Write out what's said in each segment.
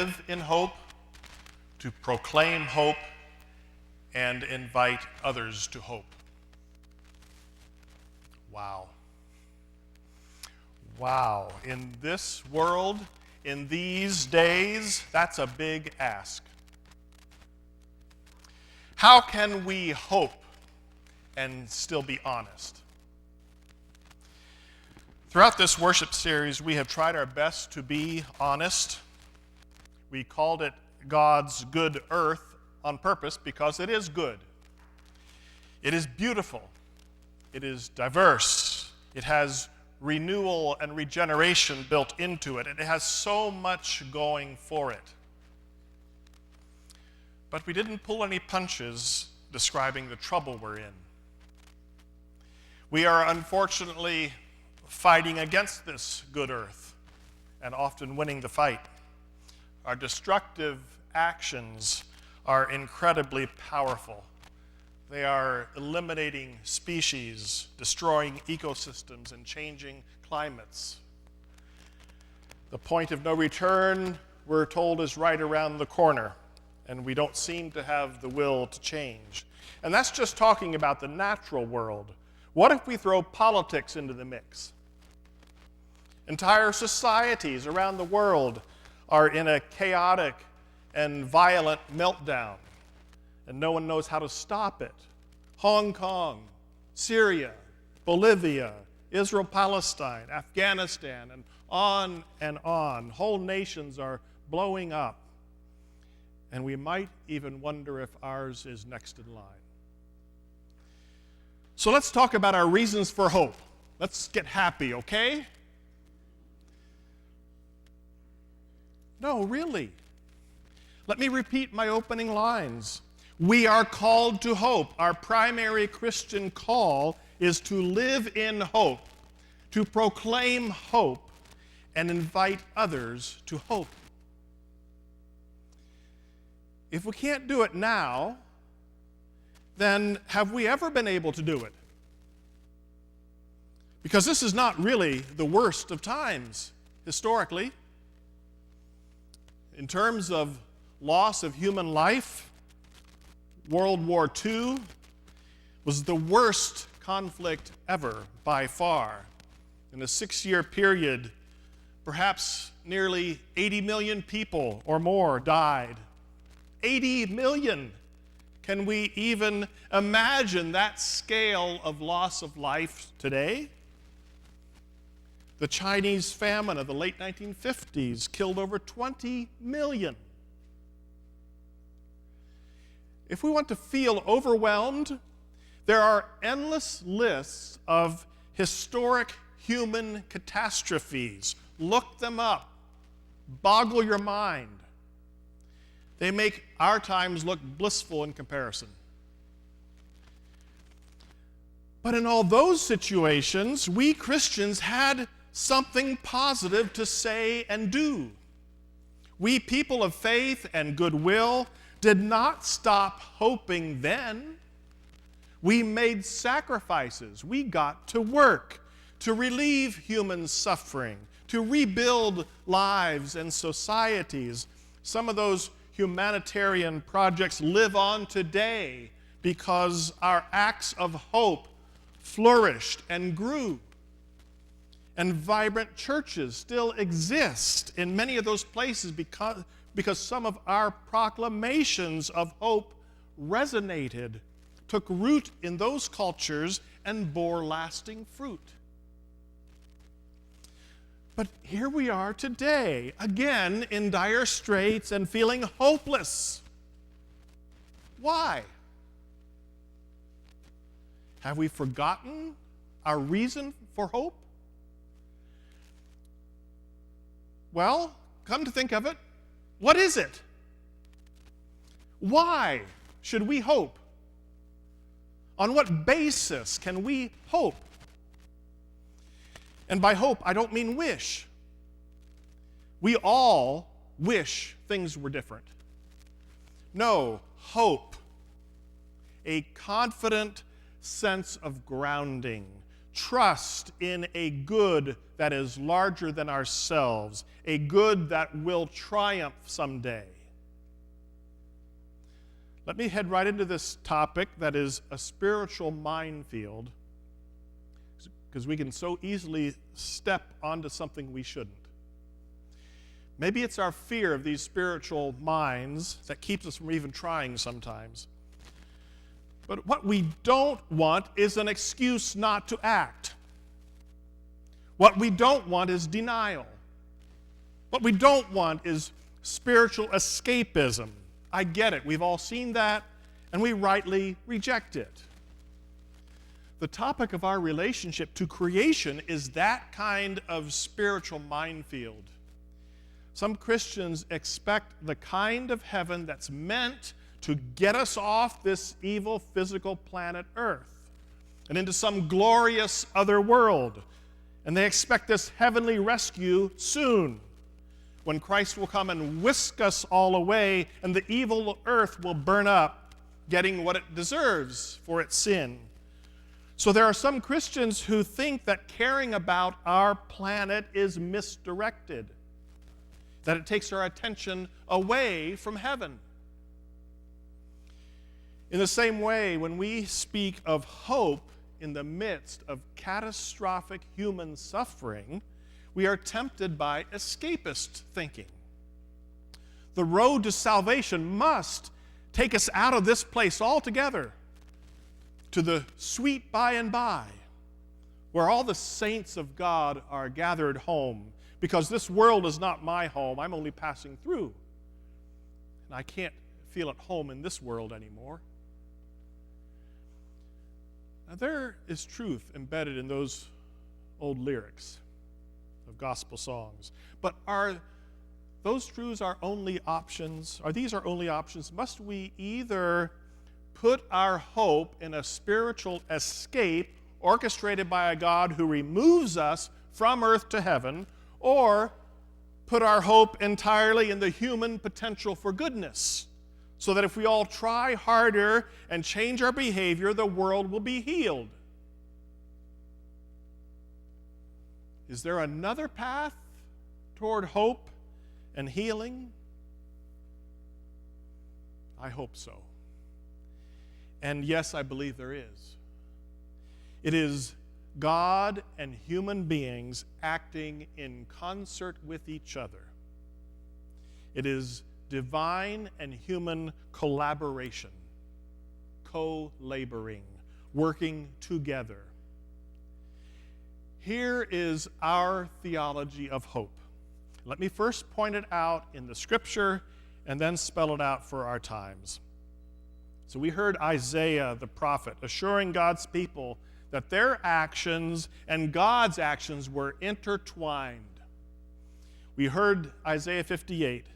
live in hope, to proclaim hope, and invite others to hope. Wow. Wow. In this world, in these days, that's a big ask. How can we hope and still be honest? Throughout this worship series, we have tried our best to be honest. We called it God's good earth on purpose because it is good. It is beautiful. It is diverse. It has renewal and regeneration built into it. It has so much going for it. But we didn't pull any punches describing the trouble we're in. We are unfortunately fighting against this good earth and often winning the fight. Our destructive actions are incredibly powerful. They are eliminating species, destroying ecosystems, and changing climates. The point of no return, we're told, is right around the corner, and we don't seem to have the will to change. And that's just talking about the natural world. What if we throw politics into the mix? Entire societies around the world are in a chaotic and violent meltdown, and no one knows how to stop it. Hong Kong, Syria, Bolivia, Israel, Palestine, Afghanistan, and on and on. Whole nations are blowing up, and we might even wonder if ours is next in line. So let's talk about our reasons for hope. Let's get happy, okay? No, really. Let me repeat my opening lines. We are called to hope. Our primary Christian call is to live in hope, to proclaim hope, and invite others to hope. If we can't do it now, then have we ever been able to do it? Because this is not really the worst of times, historically. In terms of loss of human life, World War II was the worst conflict ever by far. In a 6-year period, perhaps nearly 80 million people or more died. 80 million! Can we even imagine that scale of loss of life today? The Chinese famine of the late 1950s killed over 20 million. If we want to feel overwhelmed, there are endless lists of historic human catastrophes. Look them up. Boggle your mind. They make our times look blissful in comparison. But in all those situations, we Christians had something positive to say and do. We people of faith and goodwill did not stop hoping then. We made sacrifices. We got to work to relieve human suffering, to rebuild lives and societies. Some of those humanitarian projects live on today because our acts of hope flourished and grew. And vibrant churches still exist in many of those places because some of our proclamations of hope resonated, took root in those cultures, and bore lasting fruit. But here we are today, again in dire straits and feeling hopeless. Why? Have we forgotten our reason for hope? Well, come to think of it, what is it? Why should we hope? On what basis can we hope? And by hope, I don't mean wish. We all wish things were different. No, hope. A confident sense of grounding, trust in a good that is larger than ourselves, a good that will triumph someday. Let me head right into this topic that is a spiritual minefield, because we can so easily step onto something we shouldn't. Maybe it's our fear of these spiritual mines that keeps us from even trying sometimes. But what we don't want is an excuse not to act. What we don't want is denial. What we don't want is spiritual escapism. I get it. We've all seen that, and we rightly reject it. The topic of our relationship to creation is that kind of spiritual minefield. Some Christians expect the kind of heaven that's meant to get us off this evil physical planet Earth and into some glorious other world. And they expect this heavenly rescue soon, when Christ will come and whisk us all away and the evil earth will burn up, getting what it deserves for its sin. So there are some Christians who think that caring about our planet is misdirected, that it takes our attention away from heaven. In the same way, when we speak of hope in the midst of catastrophic human suffering, we are tempted by escapist thinking. The road to salvation must take us out of this place altogether to the sweet by and by, where all the saints of God are gathered home, because this world is not my home. I'm only passing through, and I can't feel at home in this world anymore. Now, there is truth embedded in those old lyrics of gospel songs. But are those truths our only options? Are these our only options? Must we either put our hope in a spiritual escape orchestrated by a God who removes us from earth to heaven, or put our hope entirely in the human potential for goodness, so that if we all try harder and change our behavior, the world will be healed? Is there another path toward hope and healing? I hope so. And yes, I believe there is. It is God and human beings acting in concert with each other. It is divine and human collaboration, co-laboring, working together. Here is our theology of hope. Let me first point it out in the Scripture and then spell it out for our times. So we heard Isaiah the prophet assuring God's people that their actions and God's actions were intertwined. We heard Isaiah 58.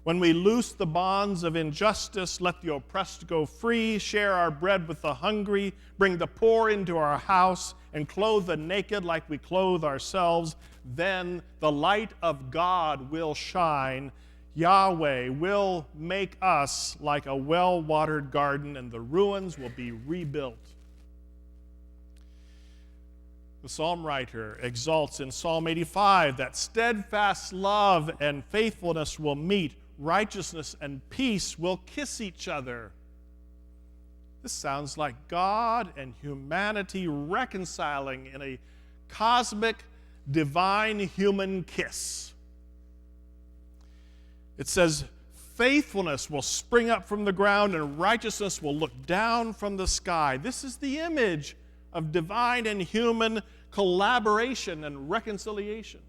When we loose the bonds of injustice, let the oppressed go free, share our bread with the hungry, bring the poor into our house, and clothe the naked like we clothe ourselves, then the light of God will shine. Yahweh will make us like a well-watered garden, and the ruins will be rebuilt. The psalm writer exalts in Psalm 85 that steadfast love and faithfulness will meet, righteousness and peace will kiss each other. This sounds like God and humanity reconciling in a cosmic, divine human kiss. It says, faithfulness will spring up from the ground and righteousness will look down from the sky. This is the image of divine and human collaboration and reconciliation.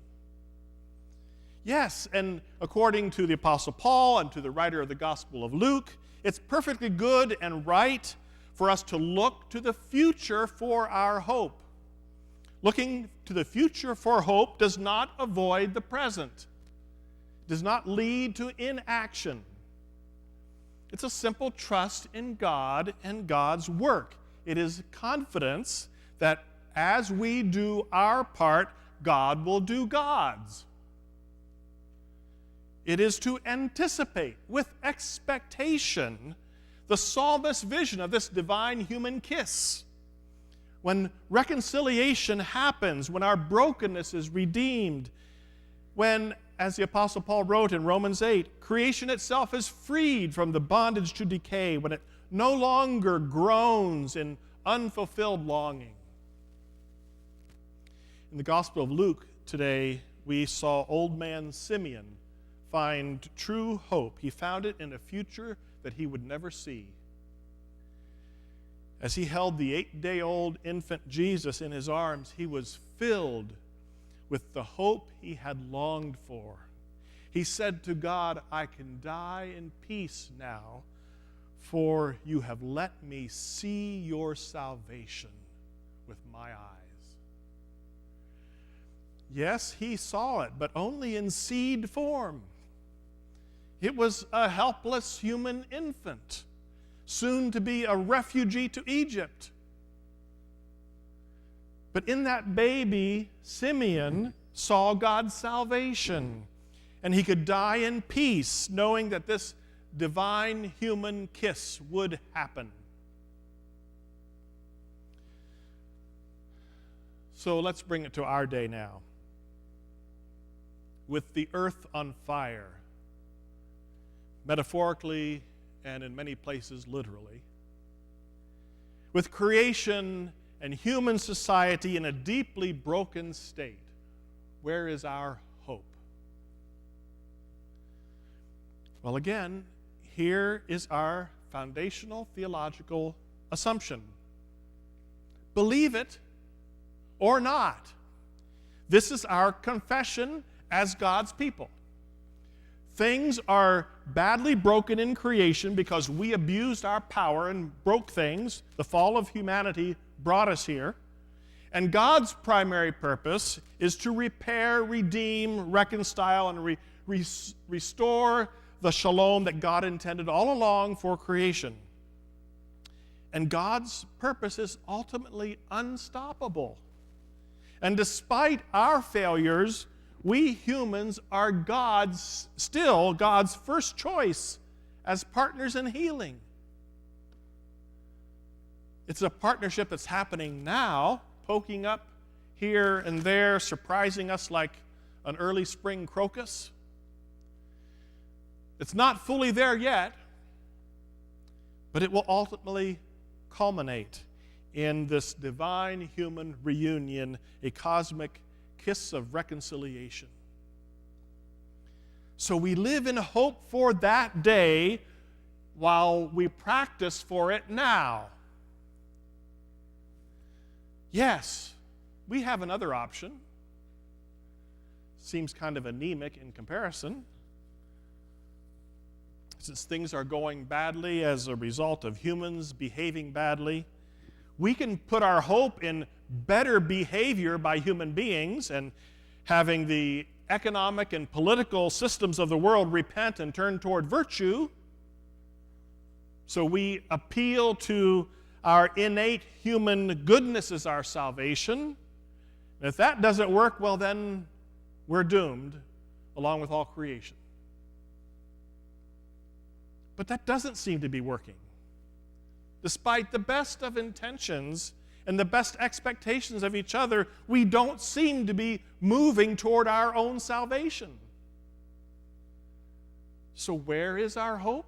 Yes, and according to the Apostle Paul and to the writer of the Gospel of Luke, it's perfectly good and right for us to look to the future for our hope. Looking to the future for hope does not avoid the present, does not lead to inaction. It's a simple trust in God and God's work. It is confidence that as we do our part, God will do God's. It is to anticipate with expectation the psalmist's vision of this divine human kiss. when reconciliation happens, when our brokenness is redeemed, when, as the Apostle Paul wrote in Romans 8, creation itself is freed from the bondage to decay, when it no longer groans in unfulfilled longing. In the Gospel of Luke today, we saw old man Simeon find true hope. He found it in a future that he would never see. As he held the 8-day-old infant Jesus in his arms, he was filled with the hope he had longed for. He said to God, "I can die in peace now, for you have let me see your salvation with my eyes." Yes, he saw it, but only in seed form. It was a helpless human infant, soon to be a refugee to Egypt. But in that baby, Simeon saw God's salvation, and he could die in peace, knowing that this divine human kiss would happen. So let's bring it to our day now. With the earth on fire, metaphorically and in many places literally, with creation and human society in a deeply broken state, where is our hope? Well, again, here is our foundational theological assumption. Believe it or not. This is our confession as God's people. Things are badly broken in creation because we abused our power and broke things. The fall of humanity brought us here. And God's primary purpose is to repair, redeem, reconcile, and restore the shalom that God intended all along for creation. And God's purpose is ultimately unstoppable. And despite our failures, we humans are still God's first choice as partners in healing. It's a partnership that's happening now, poking up here and there, surprising us like an early spring crocus. It's not fully there yet, but it will ultimately culminate in this divine human reunion, a cosmic kiss of reconciliation. So we live in hope for that day while we practice for it now. Yes, we have another option. Seems kind of anemic in comparison. Since things are going badly as a result of humans behaving badly, we can put our hope in better behavior by human beings and having the economic and political systems of the world repent and turn toward virtue. So we appeal to our innate human goodness as our salvation. And if that doesn't work, well, then we're doomed, along with all creation. But that doesn't seem to be working. Despite the best of intentions and the best expectations of each other, we don't seem to be moving toward our own salvation. So where is our hope?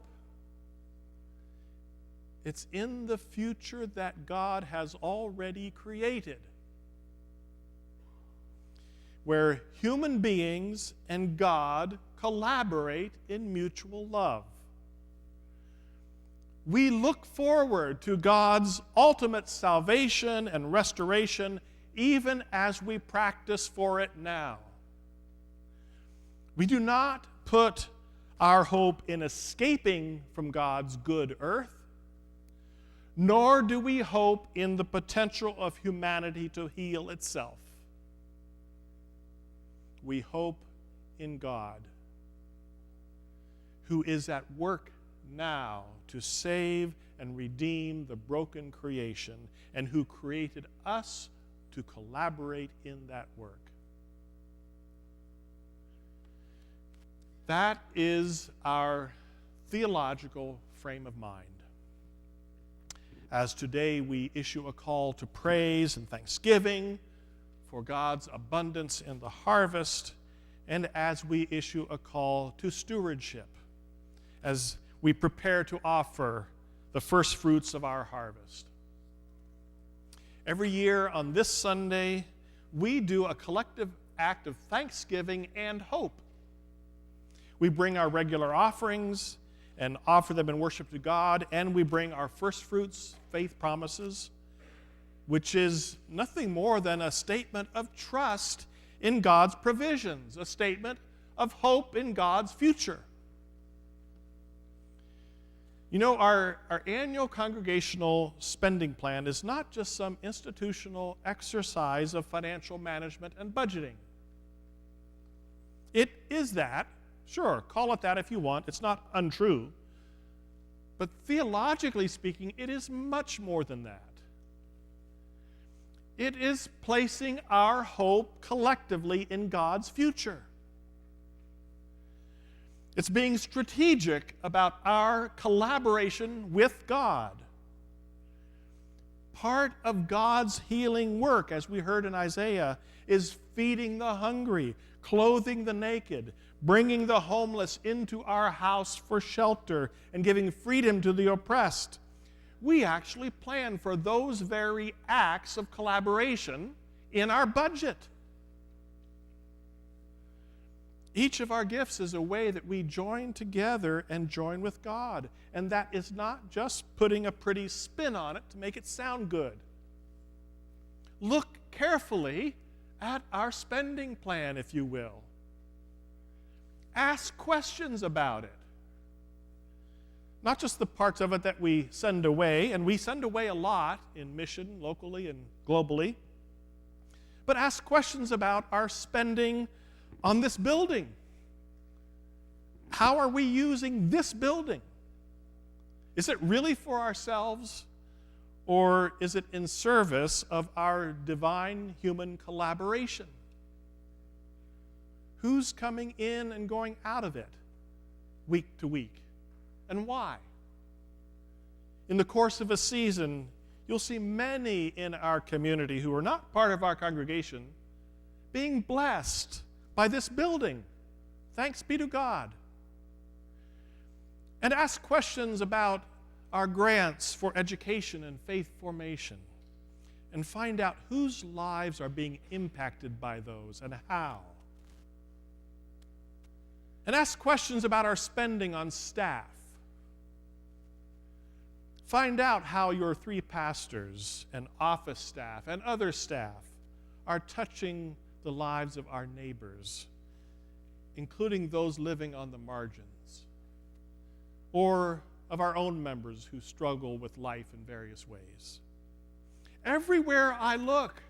It's in the future that God has already created, where human beings and God collaborate in mutual love. We look forward to God's ultimate salvation and restoration even as we practice for it now. We do not put our hope in escaping from God's good earth, nor do we hope in the potential of humanity to heal itself. We hope in God, who is at work now to save and redeem the broken creation, and who created us to collaborate in that work. That is our theological frame of mind. as today we issue a call to praise and thanksgiving for God's abundance in the harvest, and as we issue a call to stewardship, as we prepare to offer the first fruits of our harvest. Every year on this Sunday, we do a collective act of thanksgiving and hope. We bring our regular offerings and offer them in worship to God, and we bring our first fruits, faith promises, which is nothing more than a statement of trust in God's provisions, a statement of hope in God's future. You know, our annual congregational spending plan is not just some institutional exercise of financial management and budgeting. It is that. Sure, call it that if you want. It's not untrue. But theologically speaking, it is much more than that. It is placing our hope collectively in God's future. It's being strategic about our collaboration with God. Part of God's healing work, as we heard in Isaiah, is feeding the hungry, clothing the naked, bringing the homeless into our house for shelter, and giving freedom to the oppressed. We actually plan for those very acts of collaboration in our budget. Each of our gifts is a way that we join together and join with God. And that is not just putting a pretty spin on it to make it sound good. Look carefully at our spending plan, if you will. Ask questions about it. Not just the parts of it that we send away, and we send away a lot in mission, locally and globally, but ask questions about our spending on this building. How are we using this building? Is it really for ourselves, or is it in service of our divine human collaboration? Who's coming in and going out of it week to week, and why? In the course of a season, you'll see many in our community who are not part of our congregation being blessed by this building. Thanks be to God. And ask questions about our grants for education and faith formation, and find out whose lives are being impacted by those and how. And ask questions about our spending on staff. Find out how your 3 pastors and office staff and other staff are touching the lives of our neighbors, including those living on the margins, or of our own members who struggle with life in various ways. Everywhere I look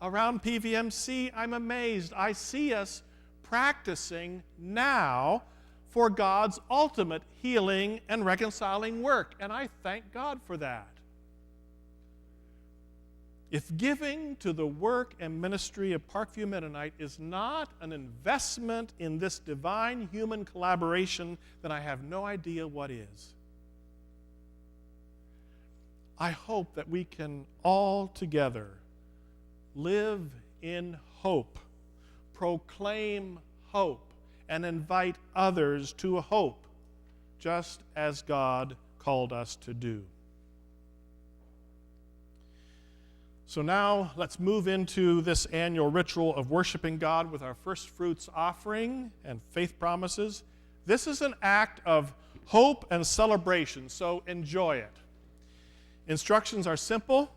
around PVMC, I'm amazed. I see us practicing now for God's ultimate healing and reconciling work, and I thank God for that. If giving to the work and ministry of Parkview Mennonite is not an investment in this divine human collaboration, then I have no idea what is. I hope that we can all together live in hope, proclaim hope, and invite others to hope, just as God called us to do. So now let's move into this annual ritual of worshiping God with our first fruits offering and faith promises. This is an act of hope and celebration, so enjoy it. Instructions are simple.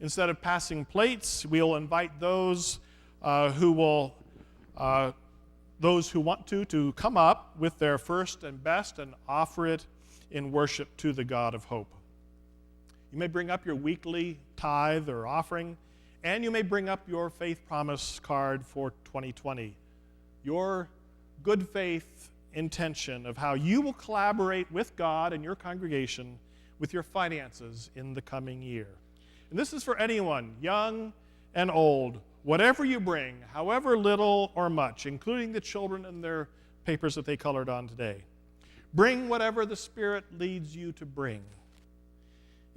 Instead of passing plates, we'll invite those who want to come up with their first and best and offer it in worship to the God of hope. You may bring up your weekly tithe or offering, and you may bring up your faith promise card for 2020. Your good faith intention of how you will collaborate with God and your congregation with your finances in the coming year. And this is for anyone, young and old, whatever you bring, however little or much, including the children and their papers that they colored on today. Bring whatever the Spirit leads you to bring.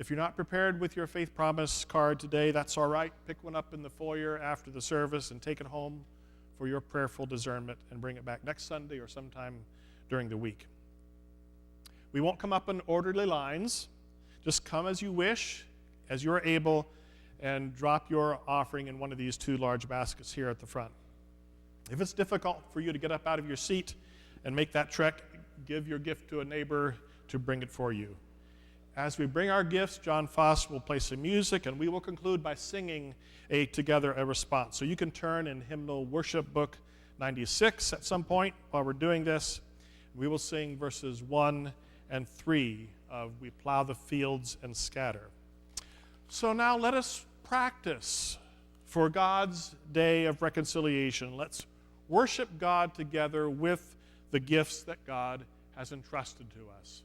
If you're not prepared with your faith promise card today, that's all right. Pick one up in the foyer after the service and take it home for your prayerful discernment and bring it back next Sunday or sometime during the week. We won't come up in orderly lines. Just come as you wish, as you're able, and drop your offering in one of these two large baskets here at the front. If it's difficult for you to get up out of your seat and make that trek, give your gift to a neighbor to bring it for you. As we bring our gifts, John Foss will play some music, and we will conclude by singing together a response. So you can turn in Hymnal Worship Book 96 at some point while we're doing this. We will sing verses 1 and 3 of We Plow the Fields and Scatter. So now let us practice for God's day of reconciliation. Let's worship God together with the gifts that God has entrusted to us.